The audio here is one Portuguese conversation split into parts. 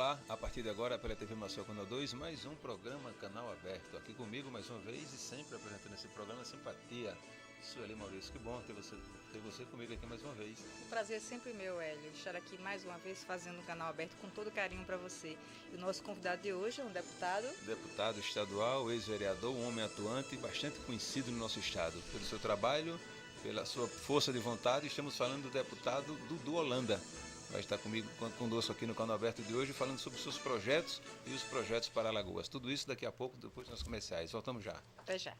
Olá, a partir de agora pela TV Maceió Canal 2, mais um programa Canal Aberto. Aqui comigo mais uma vez e sempre apresentando esse programa Simpatia. Sueli Maurício, que bom ter você comigo aqui mais uma vez. O prazer é sempre meu, Hélio, estar aqui mais uma vez fazendo um canal aberto com todo carinho para você. E o nosso convidado de hoje é um deputado... Deputado estadual, ex-vereador, um homem atuante, bastante conhecido no nosso estado. Pelo seu trabalho, pela sua força de vontade, estamos falando do deputado Dudu Holanda. Vai estar conosco aqui no canal aberto de hoje, falando sobre os seus projetos e os projetos para Alagoas. Tudo isso daqui a pouco, depois dos comerciais. Voltamos já. Até já.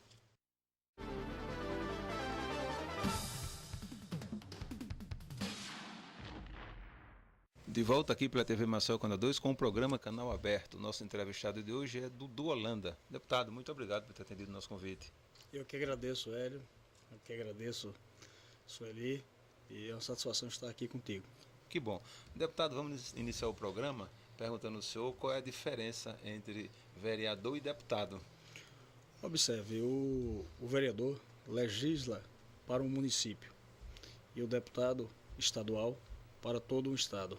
De volta aqui pela TV Maceió Canal 2 com o programa Canal Aberto. Nosso entrevistado de hoje é Dudu Holanda. Deputado, muito obrigado por ter atendido o nosso convite. Eu que agradeço, Hélio. Eu que agradeço, Sueli. E é uma satisfação estar aqui contigo. Que bom. Deputado, vamos iniciar o programa perguntando ao senhor qual é a diferença entre vereador e deputado. Observe, o vereador legisla para um município e o deputado estadual para todo um estado.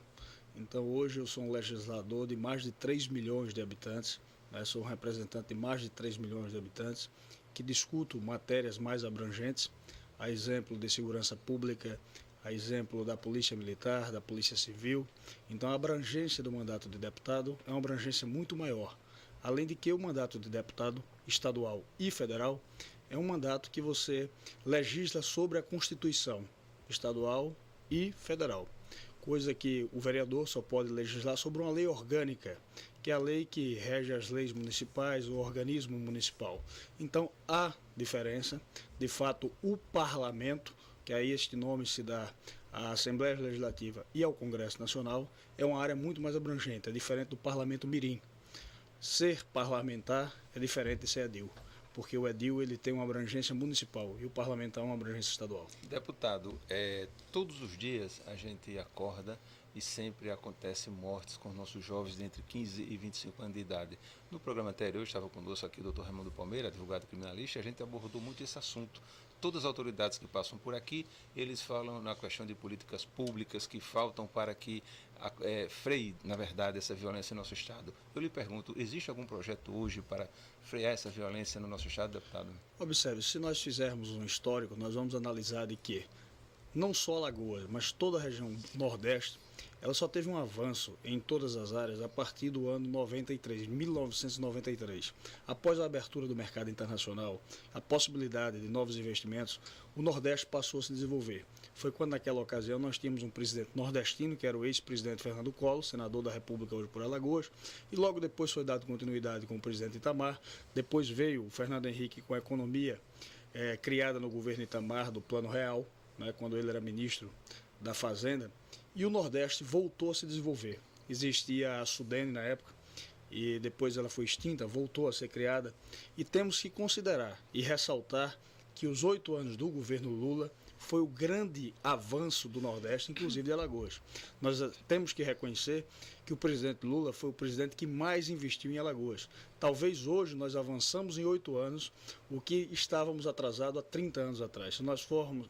Então hoje eu sou um legislador de mais de 3 milhões de habitantes, sou um representante de mais de 3 milhões de habitantes que discuto matérias mais abrangentes, a exemplo de segurança pública, a exemplo da Polícia Militar, da Polícia Civil. Então a abrangência do mandato de deputado é uma abrangência muito maior. Além de que o mandato de deputado estadual e federal é um mandato que você legisla sobre a Constituição estadual e federal. Coisa que o vereador só pode legislar sobre uma lei orgânica, que é a lei que rege as leis municipais, o organismo municipal. Então há diferença. De fato, o parlamento, que aí este nome se dá à Assembleia Legislativa e ao Congresso Nacional, é uma área muito mais abrangente, é diferente do Parlamento Mirim. Ser parlamentar é diferente de ser edil, porque o edil ele tem uma abrangência municipal e o parlamentar uma abrangência estadual. Deputado, todos os dias a gente acorda e sempre acontecem mortes com nossos jovens de entre 15 e 25 anos de idade. No programa anterior estava conosco aqui o Dr. Raimundo Palmeira, advogado criminalista, e a gente abordou muito esse assunto. Todas as autoridades que passam por aqui, eles falam na questão de políticas públicas que faltam para que freie, na verdade, essa violência em nosso estado. Eu lhe pergunto, existe algum projeto hoje para frear essa violência no nosso estado, deputado? Observe, se nós fizermos um histórico, nós vamos analisar de que não só Alagoas, mas toda a região Nordeste, ela só teve um avanço em todas as áreas a partir do ano 1993. Após a abertura do mercado internacional, a possibilidade de novos investimentos, o Nordeste passou a se desenvolver. Foi quando naquela ocasião nós tínhamos um presidente nordestino, que era o ex-presidente Fernando Collor, senador da República hoje por Alagoas, e logo depois foi dado continuidade com o presidente Itamar. Depois veio o Fernando Henrique com a economia criada no governo Itamar, do Plano Real, quando ele era ministro da Fazenda, e o Nordeste voltou a se desenvolver. Existia a Sudene na época, e depois ela foi extinta, voltou a ser criada, e temos que considerar e ressaltar que os 8 anos do governo Lula foi o grande avanço do Nordeste, inclusive de Alagoas. Nós temos que reconhecer que o presidente Lula foi o presidente que mais investiu em Alagoas. Talvez hoje nós avançamos em 8 anos o que estávamos atrasados há 30 anos atrás. Se nós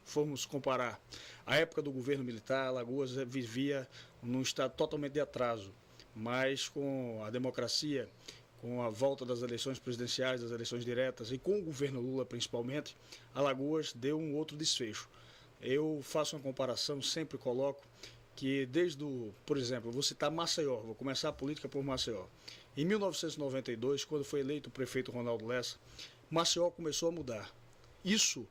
formos comparar a época do governo militar, Alagoas vivia num estado totalmente de atraso, mas com a democracia, com a volta das eleições presidenciais, das eleições diretas e com o governo Lula principalmente, Alagoas deu um outro desfecho. Eu faço uma comparação, sempre coloco que por exemplo, vou citar Maceió, vou começar a política por Maceió. Em 1992, quando foi eleito o prefeito Ronaldo Lessa, Maceió começou a mudar. Isso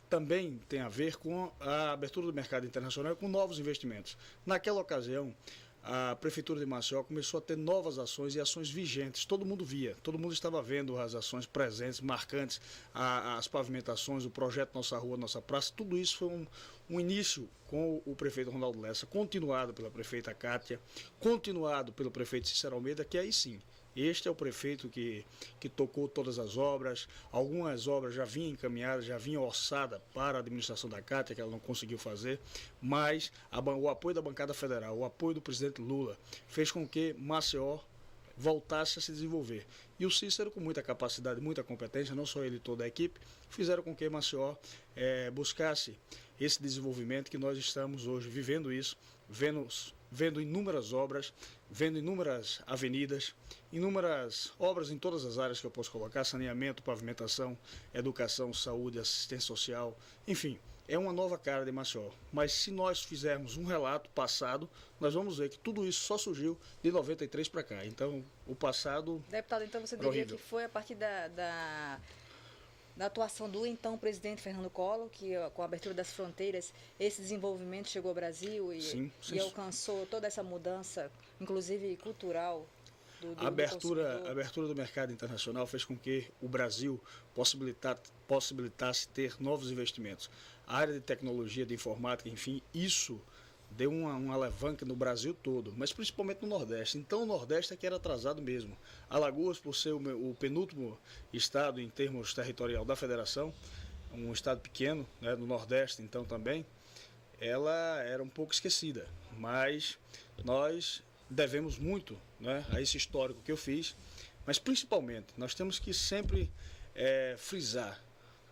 também tem a ver com a abertura do mercado internacional e com novos investimentos. Naquela ocasião, a Prefeitura de Maceió começou a ter novas ações e ações vigentes. Todo mundo via, todo mundo estava vendo as ações presentes, marcantes, as pavimentações, o projeto Nossa Rua, Nossa Praça. Tudo isso foi um início com o prefeito Ronaldo Lessa, continuado pela prefeita Cátia, continuado pelo prefeito Cícero Almeida, que aí sim, este é o prefeito que tocou todas as obras. Algumas obras já vinham encaminhadas, já vinham orçadas para a administração da Cátia, que ela não conseguiu fazer, mas o apoio da bancada federal, o apoio do presidente Lula, fez com que Maceió voltasse a se desenvolver. E o Cícero, com muita capacidade, muita competência, não só ele e toda a equipe, fizeram com que Maceió buscasse esse desenvolvimento que nós estamos hoje vivendo isso, vendo vendo inúmeras obras, vendo inúmeras avenidas, inúmeras obras em todas as áreas que eu posso colocar, saneamento, pavimentação, educação, saúde, assistência social, enfim, é uma nova cara de Maceió. Mas se nós fizermos um relato passado, nós vamos ver que tudo isso só surgiu de 93 para cá. Então, o passado... Deputado, então você diria que foi a partir da atuação do então presidente Fernando Collor, que com a abertura das fronteiras, esse desenvolvimento chegou ao Brasil e alcançou toda essa mudança, inclusive cultural, a abertura do mercado internacional fez com que o Brasil possibilitasse ter novos investimentos. A área de tecnologia, de informática, enfim, isso deu uma alavanca no Brasil todo, mas principalmente no Nordeste. Então o Nordeste é que era atrasado mesmo. Alagoas, por ser o penúltimo estado em termos territorial da federação, um estado pequeno, né, no Nordeste então também, ela era um pouco esquecida, mas nós devemos muito, né, a esse histórico que eu fiz, mas principalmente nós temos que sempre frisar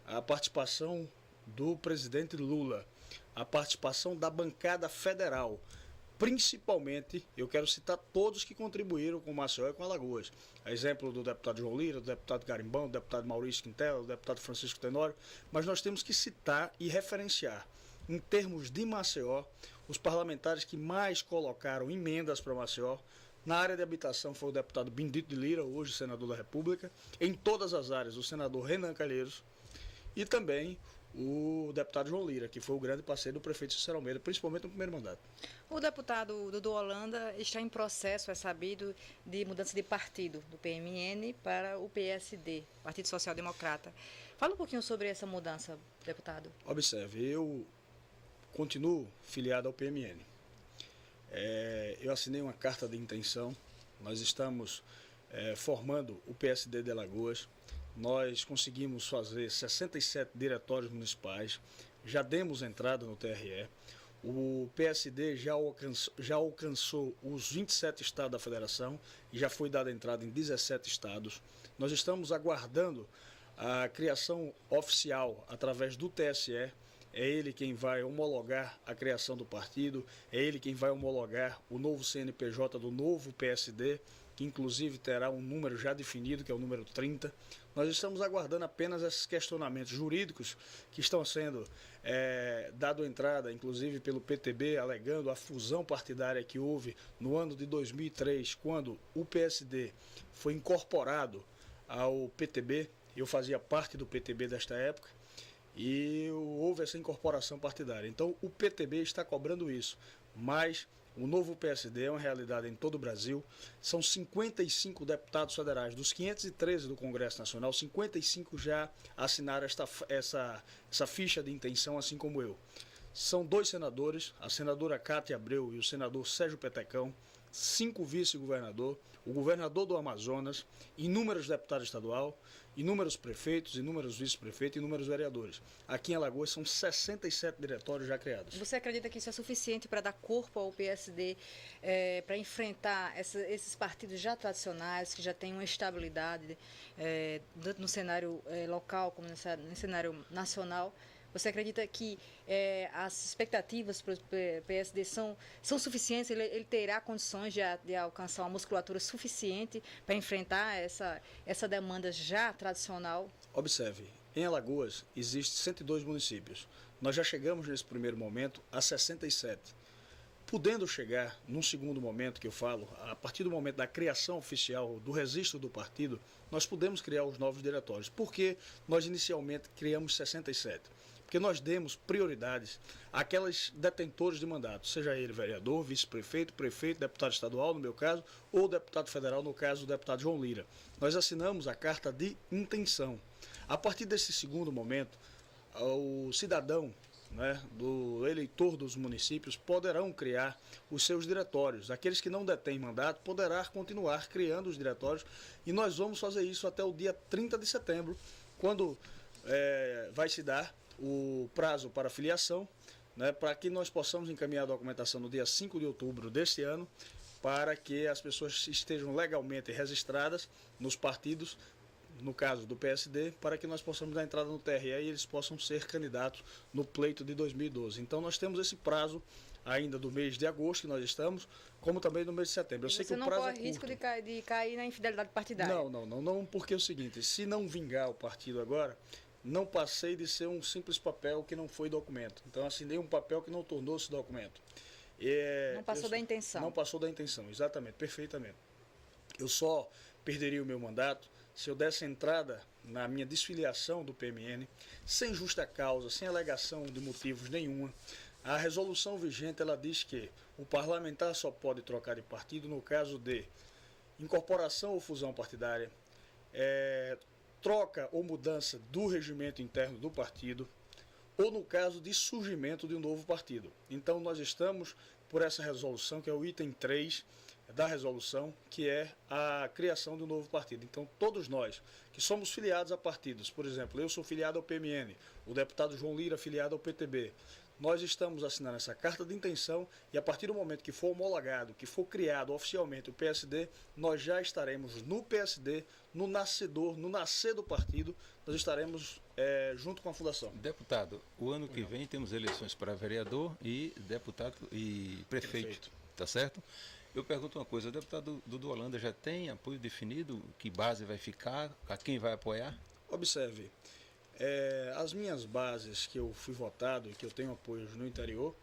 a participação do presidente Lula, a participação da bancada federal. Principalmente, eu quero citar todos que contribuíram com o Maceió e com Alagoas. A exemplo do deputado João Lira, do deputado Garimbão, do deputado Maurício Quintela, do deputado Francisco Tenório, mas nós temos que citar e referenciar, em termos de Maceió, os parlamentares que mais colocaram emendas para Maceió. Na área de habitação foi o deputado Bendito de Lira, hoje senador da República. Em todas as áreas, o senador Renan Calheiros. E também o deputado João Lira, que foi o grande parceiro do prefeito Cícero Almeida, principalmente no primeiro mandato. O deputado Dudu Holanda está em processo, é sabido, de mudança de partido, do PMN para o PSD, Partido Social Democrata. Fala um pouquinho sobre essa mudança, deputado. Observe, eu continuo filiado ao PMN. Eu assinei uma carta de intenção, nós estamos formando o PSD de Alagoas. Nós conseguimos fazer 67 diretórios municipais, já demos entrada no TRE. O PSD já alcançou os 27 estados da federação e já foi dada entrada em 17 estados. Nós estamos aguardando a criação oficial através do TSE. É ele quem vai homologar a criação do partido, é ele quem vai homologar o novo CNPJ do novo PSD, que inclusive terá um número já definido, que é o número 30. Nós estamos aguardando apenas esses questionamentos jurídicos que estão sendo dado entrada, inclusive pelo PTB, alegando a fusão partidária que houve no ano de 2003, quando o PSD foi incorporado ao PTB. Eu fazia parte do PTB desta época e houve essa incorporação partidária. Então o PTB está cobrando isso, mas o novo PSD é uma realidade em todo o Brasil. São 55 deputados federais, dos 513 do Congresso Nacional, 55 já assinaram essa ficha de intenção, assim como eu. São 2 senadores, a senadora Cátia Abreu e o senador Sérgio Petecão, 5 vice-governadores, o governador do Amazonas, inúmeros deputados estaduais, inúmeros prefeitos, inúmeros vice-prefeitos, inúmeros vereadores. Aqui em Alagoas são 67 diretórios já criados. Você acredita que isso é suficiente para dar corpo ao PSD, para enfrentar esses partidos já tradicionais, que já têm uma estabilidade tanto no cenário local como no cenário nacional? Você acredita que as expectativas para o PSD são suficientes? Ele terá condições de alcançar uma musculatura suficiente para enfrentar essa demanda já tradicional? Observe, em Alagoas existem 102 municípios. Nós já chegamos nesse primeiro momento a 67. Podendo chegar num segundo momento que eu falo, a partir do momento da criação oficial do registro do partido, nós podemos criar os novos diretórios. Por que nós inicialmente criamos 67? Porque nós demos prioridades àqueles detentores de mandato, seja ele vereador, vice-prefeito, prefeito, deputado estadual, no meu caso, ou deputado federal, no caso do deputado João Lira. Nós assinamos a carta de intenção. A partir desse segundo momento, o cidadão, do eleitor dos municípios poderão criar os seus diretórios. Aqueles que não detêm mandato poderão continuar criando os diretórios e nós vamos fazer isso até o dia 30 de setembro, quando vai se dar o prazo para filiação, para que nós possamos encaminhar a documentação no dia 5 de outubro deste ano, para que as pessoas estejam legalmente registradas nos partidos, no caso do PSD, para que nós possamos dar entrada no TRE e eles possam ser candidatos no pleito de 2012. Então nós temos esse prazo ainda do mês de agosto, que nós estamos, como também do mês de setembro. Eu sei que o prazo não corre é curto. risco de cair na infidelidade partidária? Não, porque é o seguinte, se não vingar o partido agora, não passei de ser um simples papel que não foi documento. Então, assinei um papel que não tornou-se documento. Não passou da intenção. Não passou da intenção, exatamente, perfeitamente. Eu só perderia o meu mandato se eu desse entrada na minha desfiliação do PMN, sem justa causa, sem alegação de motivos nenhuma. A resolução vigente, ela diz que o parlamentar só pode trocar de partido no caso de incorporação ou fusão partidária, troca ou mudança do regimento interno do partido, ou no caso de surgimento de um novo partido. Então nós estamos por essa resolução, que é o item 3 da resolução, que é a criação de um novo partido. Então todos nós que somos filiados a partidos, por exemplo, eu sou filiado ao PMN, o deputado João Lira filiado ao PTB, nós estamos assinando essa carta de intenção e a partir do momento que for homologado, que for criado oficialmente o PSD, nós já estaremos no PSD, no nascer do partido, nós estaremos junto com a fundação. Deputado, o ano que vem temos eleições para vereador e deputado e prefeito. Tá certo? Eu pergunto uma coisa, o deputado Dudu Holanda já tem apoio definido? Que base vai ficar? A quem vai apoiar? Observe, as minhas bases que eu fui votado e que eu tenho apoios no interior,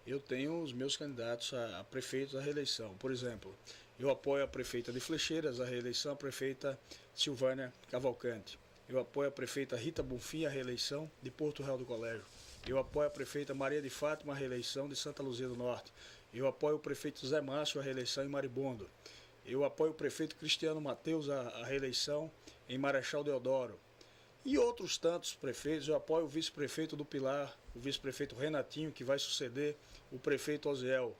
eu tenho os meus candidatos a prefeitos à reeleição. Por exemplo, eu apoio a prefeita de Flecheiras à reeleição, a prefeita Silvânia Cavalcante. Eu apoio a prefeita Rita Bonfim à reeleição de Porto Real do Colégio. Eu apoio a prefeita Maria de Fátima à reeleição de Santa Luzia do Norte. Eu apoio o prefeito Zé Márcio à reeleição em Maribondo. Eu apoio o prefeito Cristiano Mateus à reeleição em Marechal Deodoro. E outros tantos prefeitos, eu apoio o vice-prefeito do Pilar, o vice-prefeito Renatinho, que vai suceder o prefeito Oziel.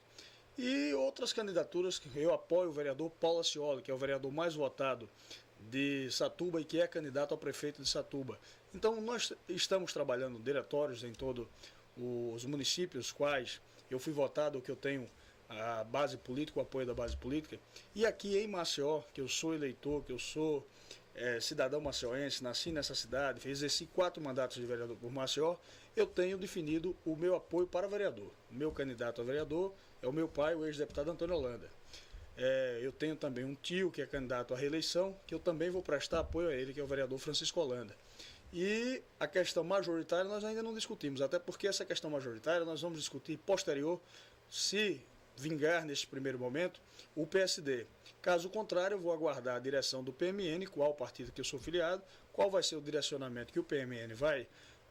E outras candidaturas, eu apoio o vereador Paulo Ascioli, que é o vereador mais votado de Satuba e que é candidato ao prefeito de Satuba. Então nós estamos trabalhando diretórios em todos os municípios quais eu fui votado, que eu tenho a base política, o apoio da base política. E aqui em Maceió, que eu sou eleitor, que eu sou cidadão maceióense, nasci nessa cidade, exerci 4 mandatos de vereador por Maceió, eu tenho definido o meu apoio para vereador. O meu candidato a vereador é o meu pai, o ex-deputado Antônio Holanda. Eu tenho também um tio que é candidato à reeleição, que eu também vou prestar apoio a ele, que é o vereador Francisco Holanda. E a questão majoritária nós ainda não discutimos, até porque essa questão majoritária nós vamos discutir posterior, se vingar neste primeiro momento, o PSD. Caso contrário, eu vou aguardar a direção do PMN, qual partido que eu sou filiado, qual vai ser o direcionamento que o PMN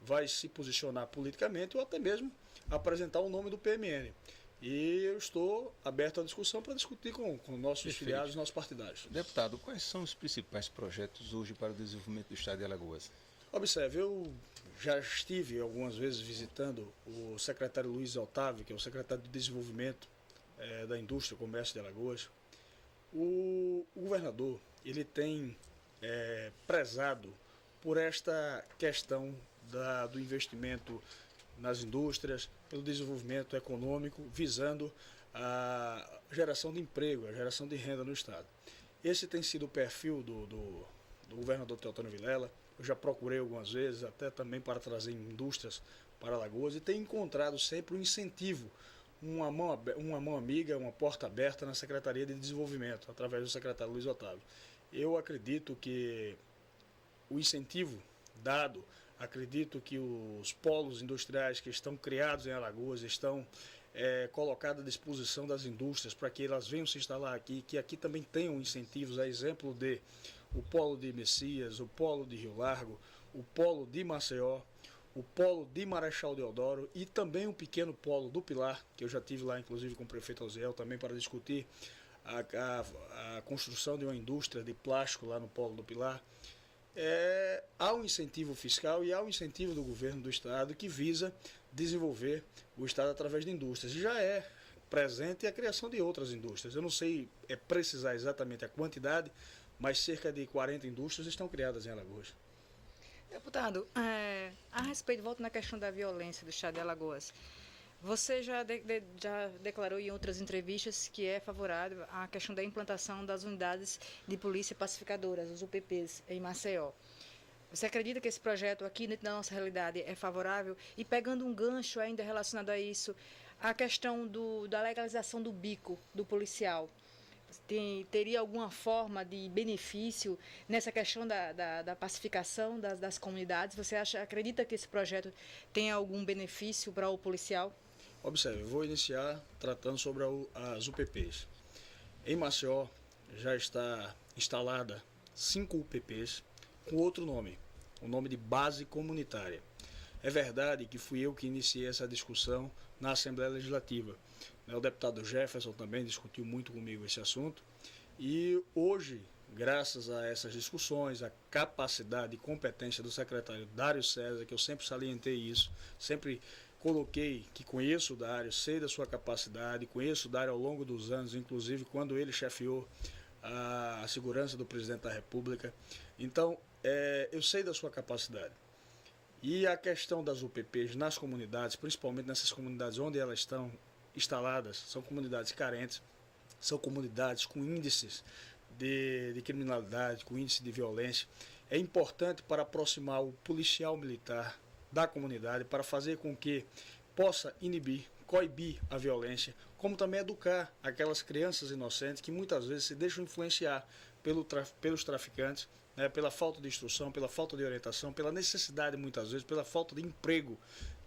vai se posicionar politicamente ou até mesmo apresentar o nome do PMN. E eu estou aberto à discussão para discutir com nossos filiados e nossos partidários. Deputado, quais são os principais projetos hoje para o desenvolvimento do estado de Alagoas? Observe, eu já estive algumas vezes visitando o secretário Luiz Otávio, que é o secretário de Desenvolvimento da Indústria e Comércio de Alagoas. O governador, ele tem prezado por esta questão do investimento nas indústrias, pelo desenvolvimento econômico, visando a geração de emprego, a geração de renda no estado. Esse tem sido o perfil do governador Teotônio Vilela. Eu já procurei algumas vezes, até também para trazer indústrias para Alagoas, e tenho encontrado sempre um incentivo, uma mão amiga, uma porta aberta na Secretaria de Desenvolvimento, através do secretário Luiz Otávio. Eu acredito que o incentivo dado, acredito que os polos industriais que estão criados em Alagoas estão colocados à disposição das indústrias para que elas venham se instalar aqui, que aqui também tenham incentivos, a exemplo de o polo de Messias, o polo de Rio Largo, o polo de Maceió, o polo de Marechal Deodoro e também um pequeno polo do Pilar, que eu já tive lá inclusive com o prefeito Oziel também para discutir a construção de uma indústria de plástico lá no polo do Pilar. Há um incentivo fiscal e há um incentivo do governo do estado que visa desenvolver o estado através de indústrias. E já é presente a criação de outras indústrias. Eu não sei precisar exatamente a quantidade, mas cerca de 40 indústrias estão criadas em Alagoas. Deputado, a respeito, volto na questão da violência do estado de Alagoas. Você já declarou em outras entrevistas que é favorável à questão da implantação das unidades de polícia pacificadoras, os UPPs, em Maceió. Você acredita que esse projeto aqui, dentro da nossa realidade, é favorável? E pegando um gancho ainda relacionado a isso, a questão da legalização do bico do policial. Teria alguma forma de benefício nessa questão da pacificação das comunidades? Você acredita que esse projeto tem algum benefício para o policial? Observe, eu vou iniciar tratando sobre as UPPs. Em Maceió já está instalada 5 UPPs com outro nome, o nome de Base Comunitária. É verdade que fui eu que iniciei essa discussão na Assembleia Legislativa. O deputado Jefferson também discutiu muito comigo esse assunto. E hoje, graças a essas discussões, a capacidade e competência do secretário Dário César, que eu sempre salientei isso, sempre coloquei que conheço o Dário, sei da sua capacidade, conheço o Dário ao longo dos anos, inclusive quando ele chefiou a segurança do presidente da República. Então, eu sei da sua capacidade. E a questão das UPPs nas comunidades, principalmente nessas comunidades onde elas estão instaladas, são comunidades carentes, são comunidades com índices de criminalidade, com índice de violência. É importante para aproximar o policial militar da comunidade, para fazer com que possa inibir, coibir a violência, como também educar aquelas crianças inocentes que muitas vezes se deixam influenciar pelos traficantes, né, pela falta de instrução, pela falta de orientação, pela necessidade muitas vezes, pela falta de emprego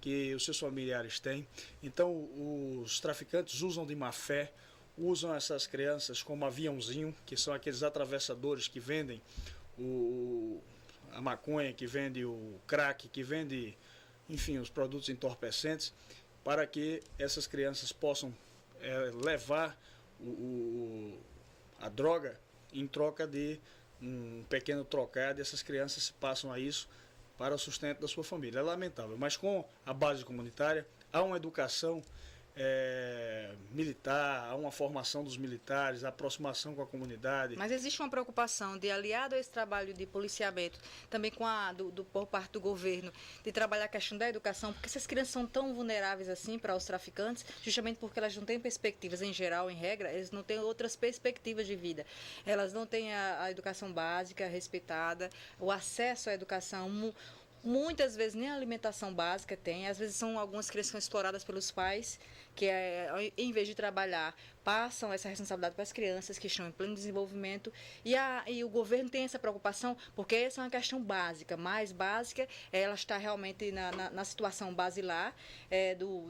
que os seus familiares têm. Então os traficantes usam de má fé, usam essas crianças como aviãozinho, que são aqueles atravessadores que vendem a maconha, que vende o crack, que vende, enfim, os produtos entorpecentes, para que essas crianças possam levar a droga em troca de um pequeno trocado, e essas crianças passam a isso para o sustento da sua família. É lamentável, mas com a base comunitária há uma educação militar, há uma formação dos militares, a aproximação com a comunidade. Mas existe uma preocupação de, aliado a esse trabalho de policiamento, também com por parte do governo, de trabalhar a questão da educação, porque essas crianças são tão vulneráveis assim para os traficantes, justamente porque elas não têm perspectivas, em geral, em regra, eles não têm outras perspectivas de vida. Elas não têm a educação básica respeitada, o acesso à educação. Muitas vezes nem a alimentação básica tem, às vezes são algumas crianças que são exploradas pelos pais, que em vez de trabalhar, passam essa responsabilidade para as crianças que estão em pleno desenvolvimento, e o governo tem essa preocupação, porque essa é uma questão básica, mais básica, ela está realmente na situação basilar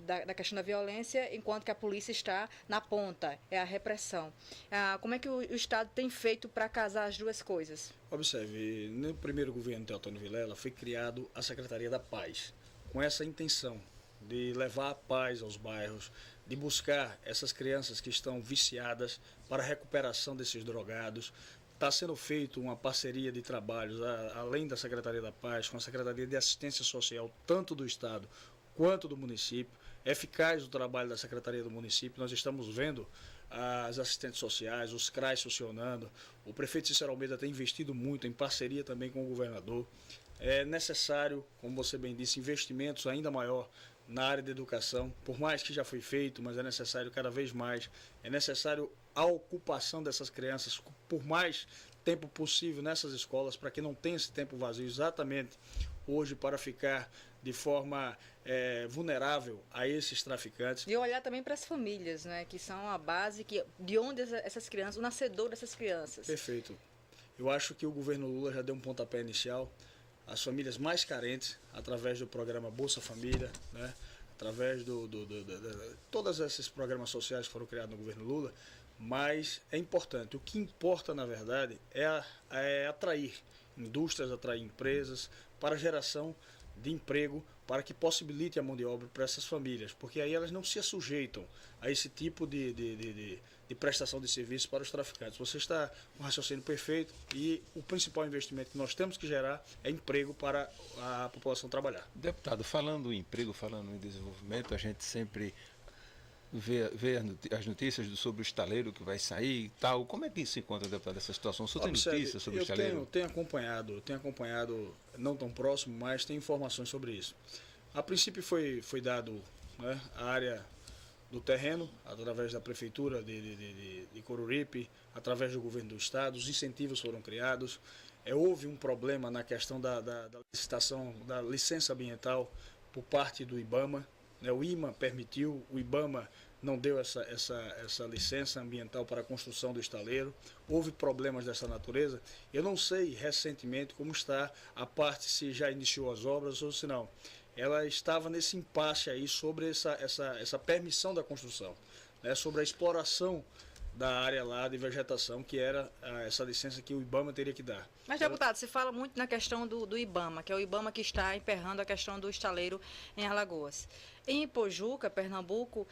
da questão da violência, enquanto que a polícia está na ponta, é a repressão. Como é que o Estado tem feito para casar as duas coisas? Observe, no primeiro governo de Teotônio Vilela foi criado a Secretaria da Paz, com essa intenção de levar a paz aos bairros, de buscar essas crianças que estão viciadas para a recuperação desses drogados. Está sendo feito uma parceria de trabalhos, além da Secretaria da Paz, com a Secretaria de Assistência Social, tanto do Estado quanto do município. É eficaz o trabalho da Secretaria do município, nós estamos vendo as assistentes sociais, os CRAs funcionando. O prefeito Cícero Almeida tem investido muito em parceria também com o governador. É necessário, como você bem disse, investimentos ainda maior na área de educação, por mais que já foi feito, mas é necessário cada vez mais. É necessário a ocupação dessas crianças por mais tempo possível nessas escolas, para que não tenha esse tempo vazio exatamente hoje para ficar de forma vulnerável a esses traficantes. E olhar também para as famílias, né, que são a base de onde essas crianças, o nascedor dessas crianças. Perfeito. Eu acho que o governo Lula já deu um pontapé inicial. As famílias mais carentes, através do programa Bolsa Família, né, através de todos esses programas sociais que foram criados no governo Lula, mas é importante. O que importa, na verdade, é atrair indústrias, atrair empresas para a geração de emprego, para que possibilite a mão de obra para essas famílias, porque aí elas não se sujeitam a esse tipo de prestação de serviço para os traficantes. Você está com um raciocínio perfeito, e o principal investimento que nós temos que gerar é emprego para a população trabalhar. Deputado, falando em emprego, falando em desenvolvimento, a gente sempre vê as notícias sobre o estaleiro que vai sair e tal. Como é que se encontra, deputado, essa situação? O senhor tem notícias sobre o estaleiro? Eu tenho acompanhado, não tão próximo, mas tenho informações sobre isso. A princípio foi dado, né, a área do terreno, através da prefeitura de Coruripe, através do governo do estado, os incentivos foram criados. Houve um problema na questão da licitação, da licença ambiental por parte do IBAMA, né? O IMA permitiu, o IBAMA não deu essa licença ambiental para a construção do estaleiro, houve problemas dessa natureza. Eu não sei recentemente como está a parte, se já iniciou as obras ou se não. Ela estava nesse impasse aí sobre essa permissão da construção, né, sobre a exploração da área lá de vegetação, que era essa licença que o IBAMA teria que dar. Mas, deputado, se fala muito na questão do IBAMA, que é o IBAMA que está emperrando a questão do estaleiro em Alagoas. Em Ipojuca, Pernambuco,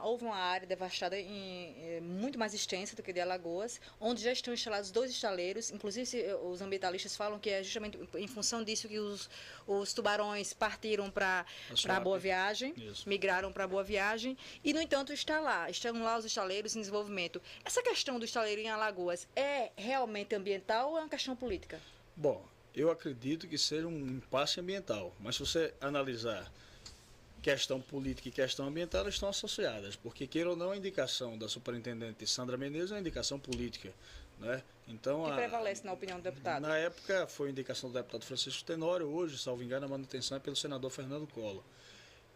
houve uma área devastada muito mais extensa do que de Alagoas, onde já estão instalados 2 estaleiros. Inclusive, os ambientalistas falam que é justamente em função disso que os tubarões partiram para Boa Viagem, Isso. migraram para Boa Viagem, e, no entanto, estão lá os estaleiros em desenvolvimento. Essa questão do estaleiro em Alagoas é realmente ambiental ou é uma questão política? Bom, eu acredito que seja um impasse ambiental, mas se você analisar questão política e questão ambiental, elas estão associadas, porque, queira ou não, a indicação da superintendente Sandra Menezes é uma indicação política, né? Então, que prevalece na opinião do deputado? Na época foi a indicação do deputado Francisco Tenório, hoje, salvo engano, a manutenção é pelo senador Fernando Collor.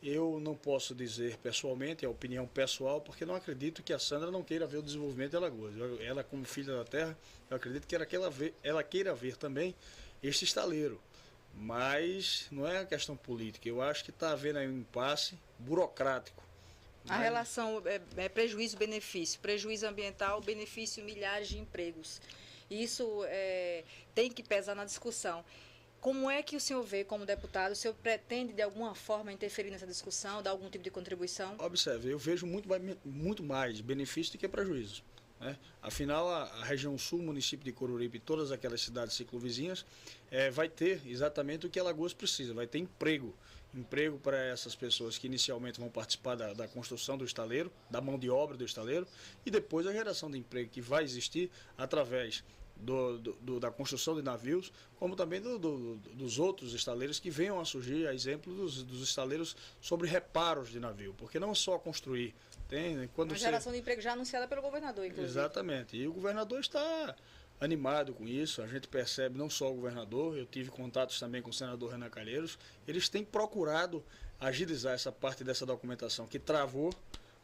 Eu não posso dizer pessoalmente, é a opinião pessoal, porque não acredito que a Sandra não queira ver o desenvolvimento de Alagoas. Ela, como filha da terra, eu acredito que ela queira ver também este estaleiro. Mas não é uma questão política. Eu acho que está havendo aí um impasse burocrático. A relação é prejuízo-benefício. Prejuízo ambiental, benefício milhares de empregos. Isso tem que pesar na discussão. Como é que o senhor vê como deputado? O senhor pretende, de alguma forma, interferir nessa discussão, dar algum tipo de contribuição? Observe, eu vejo muito mais benefício do que prejuízo, né? Afinal, a região sul, o município de Coruripe e todas aquelas cidades ciclovizinhas vai ter exatamente o que Alagoas precisa, vai ter emprego para essas pessoas que inicialmente vão participar da construção do estaleiro, da mão de obra do estaleiro, e depois a geração de emprego que vai existir através da construção de navios, como também dos outros estaleiros que venham a surgir, a exemplo dos estaleiros sobre reparos de navio, porque não só construir. Uma geração de emprego já anunciada pelo governador, inclusive. Exatamente, e o governador está animado com isso, a gente percebe, não só o governador, eu tive contatos também com o senador Renan Calheiros, eles têm procurado agilizar essa parte dessa documentação que travou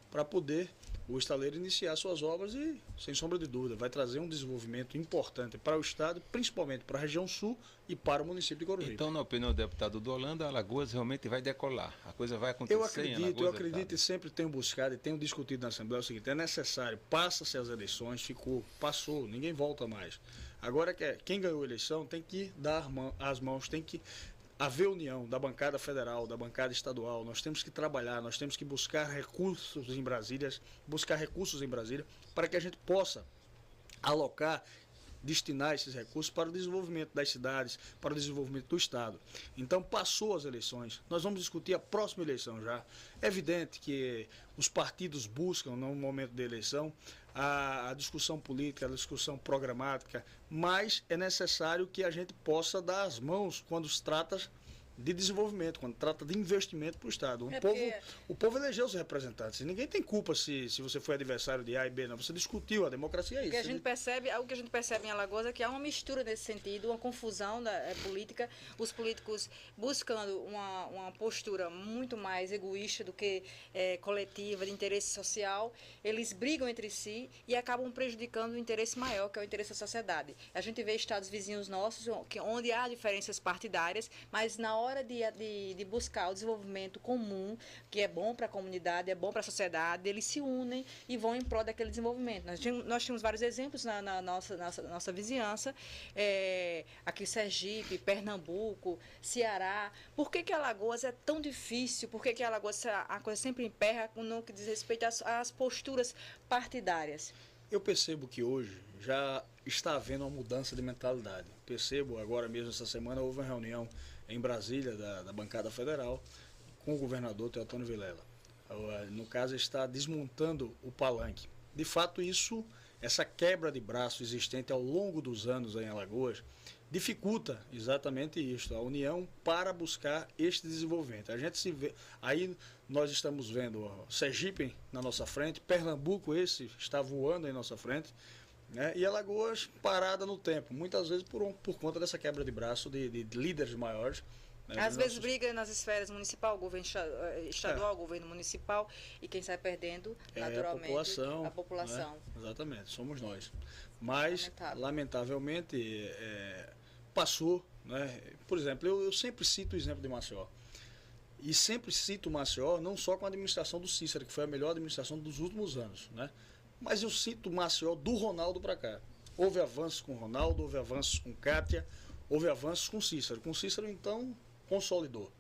para poder o estaleiro iniciar suas obras e, sem sombra de dúvida, vai trazer um desenvolvimento importante para o Estado, principalmente para a região sul e para o município de Coruripe. Então, na opinião do deputado do Holanda, Alagoas realmente vai decolar. A coisa vai acontecer em Alagoas. Eu acredito e sempre tenho buscado e tenho discutido na Assembleia o seguinte: é necessário, passa-se as eleições, passou, ninguém volta mais. Agora, quem ganhou a eleição tem que dar as mãos, tem que haver união da bancada federal, da bancada estadual. Nós temos que trabalhar, nós temos que buscar recursos em Brasília, para que a gente possa alocar, destinar esses recursos para o desenvolvimento das cidades, para o desenvolvimento do Estado. Então, passou as eleições, nós vamos discutir a próxima eleição já. É evidente que os partidos buscam, no momento da eleição, a discussão política, a discussão programática, mas é necessário que a gente possa dar as mãos quando se trata de desenvolvimento, quando trata de investimento para o Estado. O povo elegeu os representantes. Ninguém tem culpa se você foi adversário de A e B, não. Você discutiu, a democracia é isso. O que a gente percebe em Alagoas é que há uma mistura nesse sentido, uma confusão política, os políticos buscando uma postura muito mais egoísta do que coletiva, de interesse social. Eles brigam entre si e acabam prejudicando o interesse maior, que é o interesse da sociedade. A gente vê estados vizinhos nossos, onde há diferenças partidárias, mas na hora de buscar o desenvolvimento comum, que é bom para a comunidade, é bom para a sociedade, eles se unem e vão em prol daquele desenvolvimento. Nós tínhamos vários exemplos na nossa vizinhança, aqui Sergipe, Pernambuco, Ceará. Por que Alagoas é tão difícil? Por que Alagoas a coisa sempre emperra no que diz respeito às posturas partidárias? Eu percebo que hoje já está havendo uma mudança de mentalidade. Percebo, agora mesmo essa semana houve uma reunião em Brasília da bancada federal com o governador Teotônio Vilela. No caso, está desmontando o palanque. De fato, essa quebra de braço existente ao longo dos anos em Alagoas dificulta exatamente isso, a união para buscar este desenvolvimento. A gente se vê, aí nós estamos vendo Sergipe na nossa frente, Pernambuco está voando em nossa frente, né? E Alagoas parada no tempo, muitas vezes por conta dessa quebra de braço de líderes maiores, Né? Às vezes briga nas esferas municipal, governo estadual, governo municipal, e quem sai perdendo, naturalmente, a população. Né? Exatamente, somos nós. Mas, lamentavelmente, passou. Né? Por exemplo, eu sempre cito o exemplo de Maceió. E sempre cito Maceió, não só com a administração do Cícero, que foi a melhor administração dos últimos anos, né? Mas eu cito Maceió do Ronaldo para cá. Houve avanços com o Ronaldo, houve avanços com Kátia, houve avanços com Cícero. Com Cícero, então, consolidou.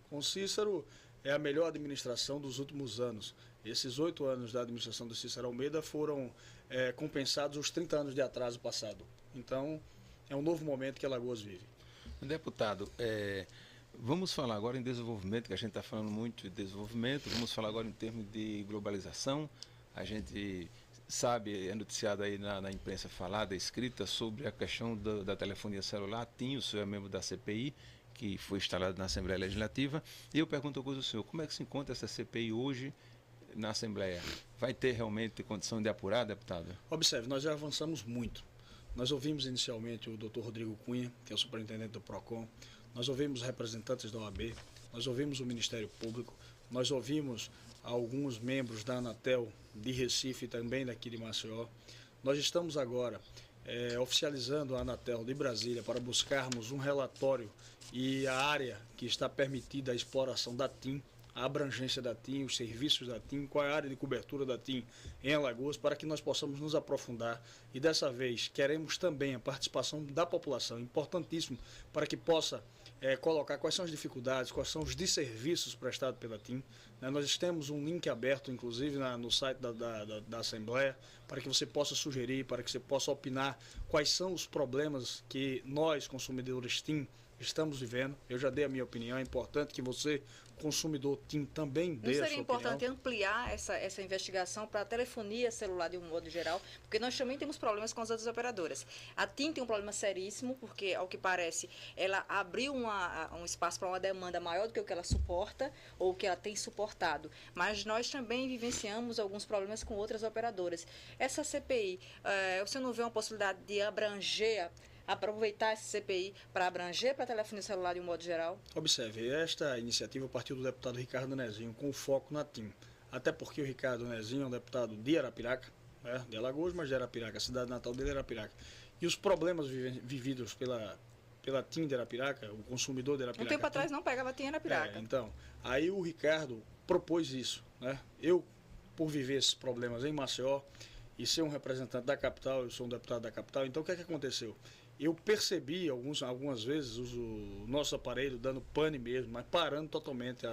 Com Cícero, é a melhor administração dos últimos anos. Esses 8 anos da administração do Cícero Almeida foram compensados os 30 anos de atraso passado. Então, é um novo momento que Alagoas vive. Deputado, vamos falar agora em desenvolvimento, que a gente está falando muito de desenvolvimento, vamos falar agora em termos de globalização. A gente sabe, é noticiado aí na imprensa falada, escrita, sobre a questão da telefonia celular. Tim, o senhor é membro da CPI, que foi instalado na Assembleia Legislativa. E eu pergunto uma coisa ao senhor, como é que se encontra essa CPI hoje na Assembleia? Vai ter realmente condição de apurar, deputado? Observe, nós já avançamos muito. Nós ouvimos inicialmente o Dr. Rodrigo Cunha, que é o superintendente do PROCON, nós ouvimos representantes da OAB, nós ouvimos o Ministério Público, nós ouvimos alguns membros da Anatel de Recife e também daqui de Maceió. Nós estamos agora oficializando a Anatel de Brasília para buscarmos um relatório e a área que está permitida a exploração da TIM, a abrangência da TIM, os serviços da TIM, qual é a área de cobertura da TIM em Alagoas, para que nós possamos nos aprofundar. E dessa vez queremos também a participação da população, importantíssimo, para que possa colocar quais são as dificuldades, quais são os desserviços prestados pela TIM. Nós temos um link aberto, inclusive, no site da Assembleia, para que você possa sugerir, para que você possa opinar quais são os problemas que nós, consumidores TIM, estamos vivendo. Eu já dei a minha opinião, é importante que você, consumidor TIM, também dê a sua opinião. Não seria importante ampliar essa investigação para a telefonia celular de um modo geral, porque nós também temos problemas com as outras operadoras. A TIM tem um problema seríssimo, porque, ao que parece, ela abriu um espaço para uma demanda maior do que o que ela suporta, ou o que ela tem suportado. Mas nós também vivenciamos alguns problemas com outras operadoras. Essa CPI, o senhor não vê uma possibilidade de aproveitar essa CPI para abranger para a telefonia celular de um modo geral? Observe, esta iniciativa partiu do deputado Ricardo Nezinho, com foco na TIM. Até porque o Ricardo Nezinho é um deputado de Arapiraca, de Alagoas, mas de Arapiraca, a cidade natal dele é Arapiraca. E os problemas vividos pela TIM de Arapiraca, o consumidor de Arapiraca... Um tempo atrás não pegava TIM em Arapiraca. Então, aí o Ricardo propôs isso. Eu, por viver esses problemas em Maceió e ser um representante da capital, eu sou um deputado da capital, então o que é que aconteceu? Eu percebi algumas vezes o nosso aparelho dando pane mesmo, mas parando totalmente,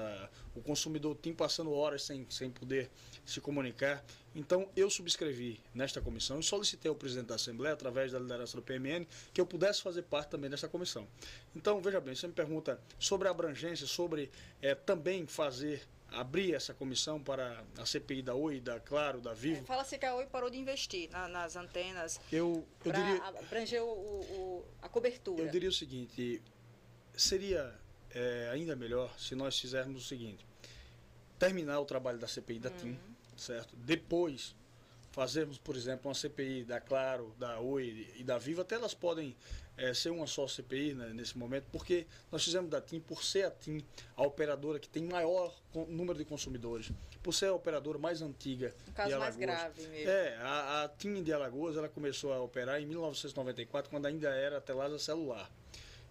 o consumidor TIM passando horas sem poder se comunicar. Então eu subscrevi nesta comissão e solicitei ao presidente da Assembleia, através da liderança do PMN, que eu pudesse fazer parte também dessa comissão. Então, veja bem, você me pergunta sobre a abrangência, sobre também abrir essa comissão para a CPI da Oi, da Claro, da Vivo. Fala-se que a Oi parou de investir nas antenas para abranger a cobertura. Eu diria o seguinte, seria ainda melhor se nós fizermos o seguinte, terminar o trabalho da CPI da TIM, certo? Depois fazermos, por exemplo, uma CPI da Claro, da Oi e da Vivo, até elas podem ser uma só CPI, né, nesse momento, porque nós fizemos da TIM, por ser a TIM a operadora que tem maior número de consumidores, por ser a operadora mais antiga um caso de Alagoas. Mais grave mesmo. A TIM de Alagoas, ela começou a operar em 1994, quando ainda era a Telasa Celular.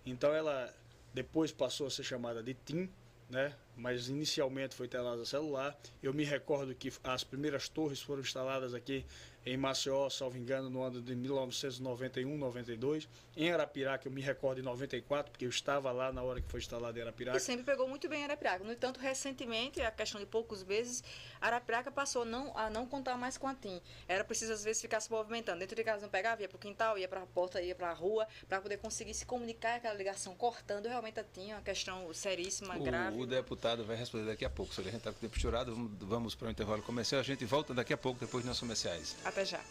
Então ela depois passou a ser chamada de TIM, né? Mas inicialmente foi Telasa Celular. Eu me recordo que as primeiras torres foram instaladas aqui em Maceió, salvo engano, no ano de 1991, 92. Em Arapiraca, eu me recordo em 94, porque eu estava lá na hora que foi instalada em Arapiraca. E sempre pegou muito bem Arapiraca. No entanto, recentemente, a questão de poucos meses, Arapiraca passou a não contar mais com a TIM. Era preciso, às vezes, ficar se movimentando. Dentro de casa não pegava, ia para o quintal, ia para a porta, ia para a rua, para poder conseguir se comunicar, aquela ligação cortando. Realmente a TIM é uma questão seríssima, grave. O deputado vai responder daqui a pouco. Se a gente está com o tempo estourado, vamos para o intervalo comercial. A gente volta daqui a pouco, depois dos nossos comerciais. Até já.